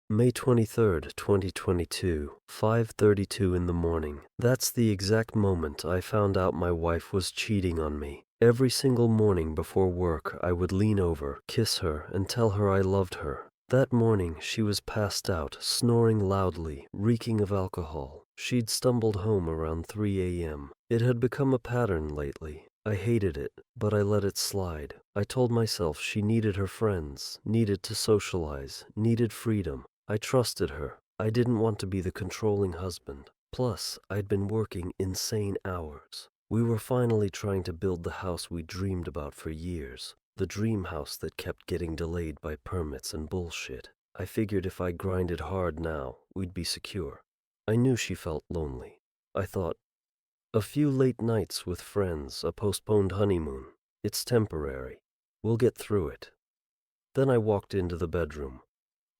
May 23rd, 2022, 5:32 in the morning. That's the exact moment I found out my wife was cheating on me. Every single morning before work, I would lean over, kiss her, and tell her I loved her. That morning, she was passed out, snoring loudly, reeking of alcohol. She'd stumbled home around 3 a.m. It had become a pattern lately. I hated it, but I let it slide. I told myself she needed her friends, needed to socialize, needed freedom. I trusted her. I didn't want to be the controlling husband. Plus, I'd been working insane hours. We were finally trying to build the house we dreamed about for years. The dream house that kept getting delayed by permits and bullshit. I figured if I grinded hard now, we'd be secure. I knew she felt lonely. I thought, a few late nights with friends, a postponed honeymoon. It's temporary. We'll get through it. Then I walked into the bedroom.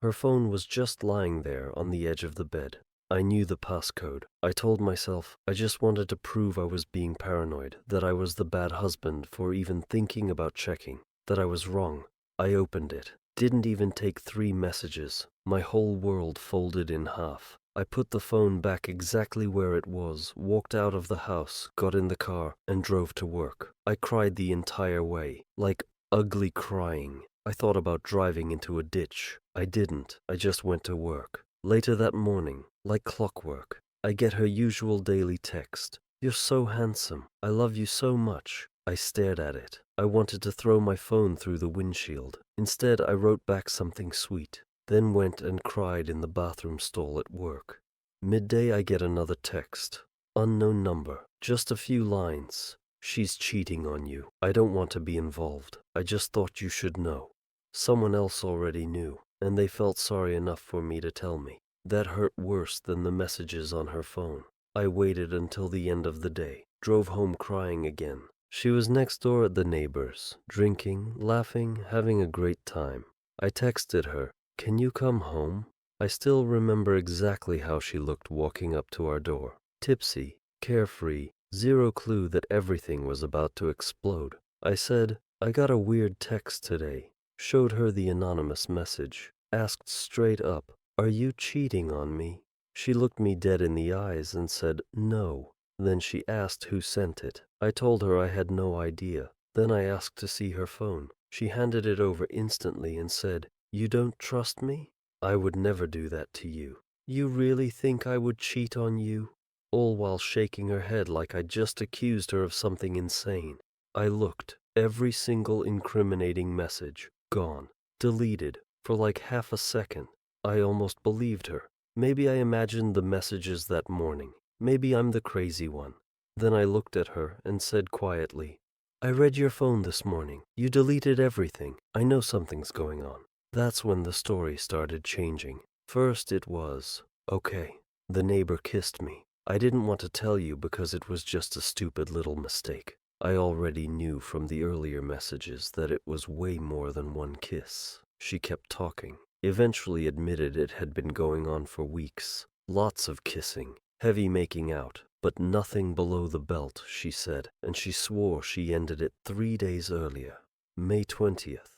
Her phone was just lying there on the edge of the bed. I knew the passcode. I told myself I just wanted to prove I was being paranoid, that I was the bad husband for even thinking about checking, that I was wrong. I opened it. Didn't even take 3 messages. My whole world folded in half. I put the phone back exactly where it was, walked out of the house, got in the car, and drove to work. I cried the entire way, like ugly crying. I thought about driving into a ditch. I didn't. I just went to work. Later that morning, like clockwork, I get her usual daily text. You're so handsome. I love you so much. I stared at it. I wanted to throw my phone through the windshield. Instead, I wrote back something sweet, then went and cried in the bathroom stall at work. Midday, I get another text. Unknown number. Just a few lines. She's cheating on you. I don't want to be involved. I just thought you should know. Someone else already knew, and they felt sorry enough for me to tell me. That hurt worse than the messages on her phone. I waited until the end of the day, drove home crying again. She was next door at the neighbors, drinking, laughing, having a great time. I texted her, "Can you come home?" I still remember exactly how she looked walking up to our door. Tipsy, carefree, zero clue that everything was about to explode. I said, "I got a weird text today." Showed her the anonymous message. Asked straight up, "Are you cheating on me?" She looked me dead in the eyes and said, "No." Then she asked who sent it. I told her I had no idea. Then I asked to see her phone. She handed it over instantly and said, "You don't trust me? I would never do that to you. You really think I would cheat on you?" All while shaking her head like I'd just accused her of something insane. I looked. Every single incriminating message. Gone. Deleted. For like half a second. I almost believed her. Maybe I imagined the messages that morning. Maybe I'm the crazy one. Then I looked at her and said quietly, "I read your phone this morning. You deleted everything. I know something's going on." That's when the story started changing. First it was, okay, the neighbor kissed me. I didn't want to tell you because it was just a stupid little mistake. I already knew from the earlier messages that it was way more than one kiss. She kept talking, eventually admitted it had been going on for weeks. Lots of kissing, heavy making out, but nothing below the belt, she said, and she swore she ended it 3 days earlier, May 20th.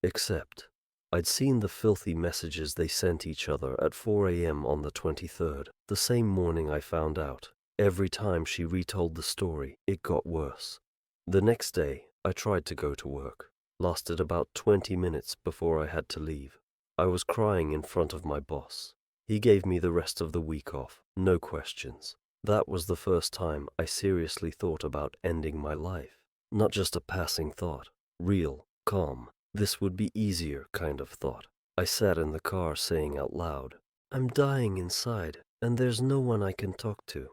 Except, I'd seen the filthy messages they sent each other at 4 a.m. on the 23rd, the same morning I found out. Every time she retold the story, it got worse. The next day, I tried to go to work. Lasted about 20 minutes before I had to leave. I was crying in front of my boss. He gave me the rest of the week off, no questions. That was the first time I seriously thought about ending my life. Not just a passing thought. Real, calm, this would be easier kind of thought. I sat in the car saying out loud, "I'm dying inside, and there's no one I can talk to."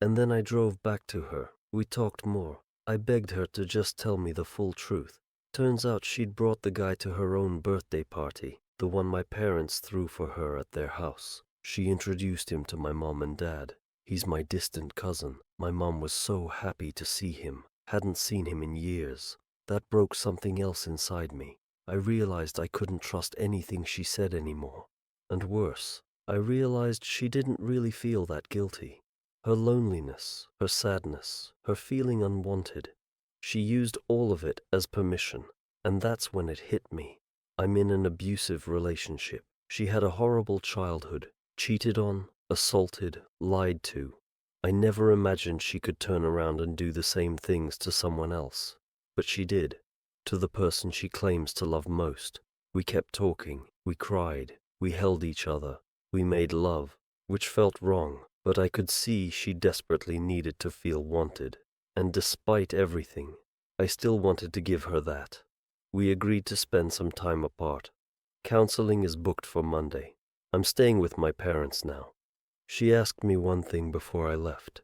And then I drove back to her. We talked more. I begged her to just tell me the full truth. Turns out she'd brought the guy to her own birthday party, the one my parents threw for her at their house. She introduced him to my mom and dad. He's my distant cousin. My mom was so happy to see him. Hadn't seen him in years. That broke something else inside me. I realized I couldn't trust anything she said anymore. And worse, I realized she didn't really feel that guilty. Her loneliness, her sadness, her feeling unwanted. She used all of it as permission, and that's when it hit me. I'm in an abusive relationship. She had a horrible childhood, cheated on, assaulted, lied to. I never imagined she could turn around and do the same things to someone else. But she did, to the person she claims to love most. We kept talking, we cried, we held each other, we made love, which felt wrong, but I could see she desperately needed to feel wanted. And despite everything, I still wanted to give her that. We agreed to spend some time apart. Counseling is booked for Monday. I'm staying with my parents now. She asked me one thing before I left.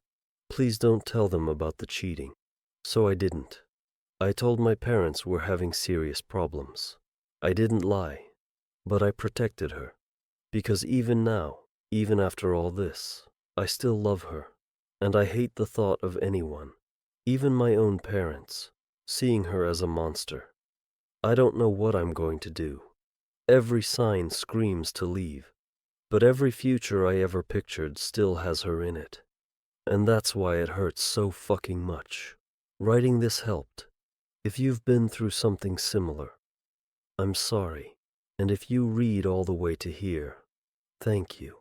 Please don't tell them about the cheating. So I didn't. I told my parents we're having serious problems. I didn't lie, but I protected her. Because even now, even after all this, I still love her. And I hate the thought of anyone, even my own parents, seeing her as a monster. I don't know what I'm going to do. Every sign screams to leave, but every future I ever pictured still has her in it. And that's why it hurts so fucking much. Writing this helped. If you've been through something similar, I'm sorry. And if you read all the way to here, thank you.